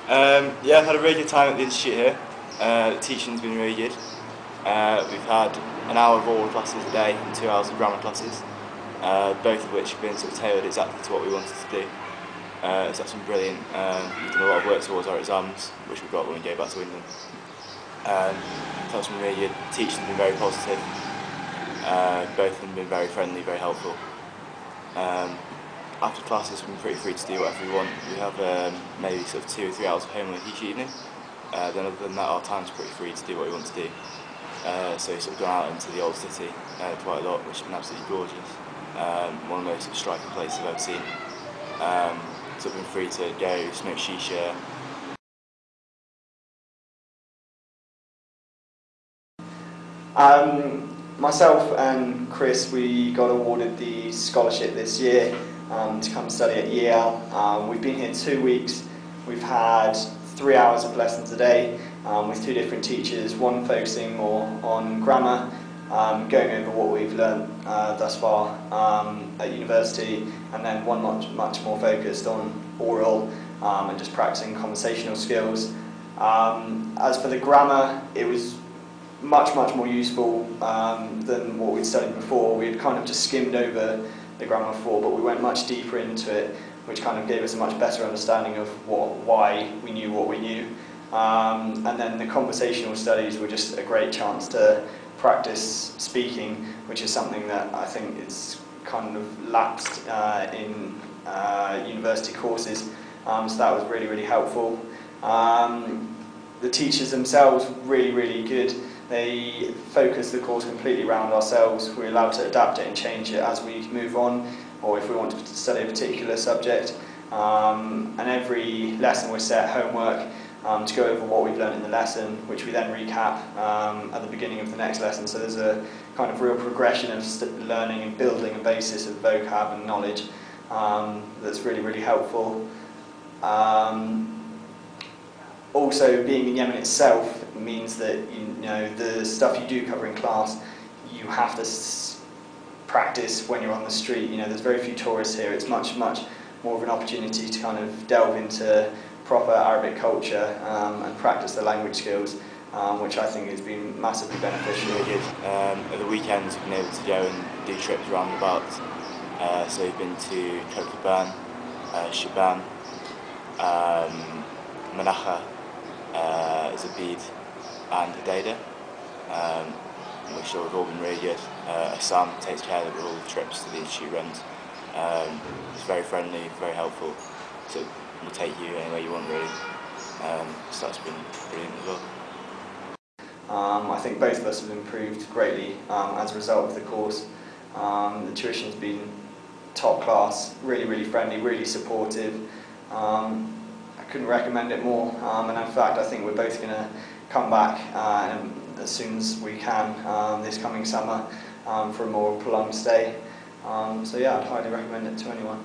Yeah, I've had a really good time at the Institute here. The teaching's been really good. We've had an hour of oral classes a day and 2 hours of grammar classes, both of which have been sort of tailored exactly to what we wanted to do. So that's been brilliant. We've done a lot of work towards our exams, which we've got when we go back to England. So that's been really good. The teaching's been very positive. Both of them have been very friendly, very helpful. After classes, we've been pretty free to do whatever we want. We have maybe sort of 2 or 3 hours of homework each evening. Then other than that, our time's pretty free to do what we want to do. So we've sort of gone out into the old city quite a lot, which has been absolutely gorgeous. One of the most sort of striking places I've ever seen. So we've been free to go smoke shisha. Myself and Chris, we got awarded the scholarship this year to come study at YIAL. We've been here 2 weeks. We've had 3 hours of lessons a day with 2 different teachers, one focusing more on grammar, going over what we've learnt thus far at university, and then one much more focused on oral and just practicing conversational skills. As for the grammar, it was much more useful than what we'd studied before. We had kind of just skimmed over the grammar before, but we went much deeper into it, which kind of gave us a much better understanding of why we knew what we knew. And then the conversational studies were just a great chance to practice speaking, which is something that I think is kind of lapsed in university courses. So that was really helpful. The teachers themselves really good. They focus the course completely around ourselves. We're allowed to adapt it and change it as we move on, or if we want to study a particular subject. And every lesson we're set homework to go over what we've learned in the lesson, which we then recap at the beginning of the next lesson. So there's a kind of real progression of learning and building a basis of vocab and knowledge that's really helpful. Also, being in Yemen itself means that the stuff you do cover in class, you have to practice when you're on the street. There's very few tourists here. It's much more of an opportunity to kind of delve into proper Arabic culture and practice the language skills, which I think has been massively beneficial. Really good. At the weekends, we've been able to go and do trips around the about. So we've been to Kokaban, Shaban, Manacha, Zabid and Hodeida, which have all been really good. Sam takes care of all the trips that the Institute runs. He's very friendly, very helpful, so will take you anywhere you want really. So that's been brilliant as well. I think both of us have improved greatly as a result of the course. The tuition's been top class, really friendly, really supportive. I couldn't recommend it more, and in fact I think we're both going to come back as soon as we can this coming summer for a more prolonged stay. So yeah, I'd highly recommend it to anyone.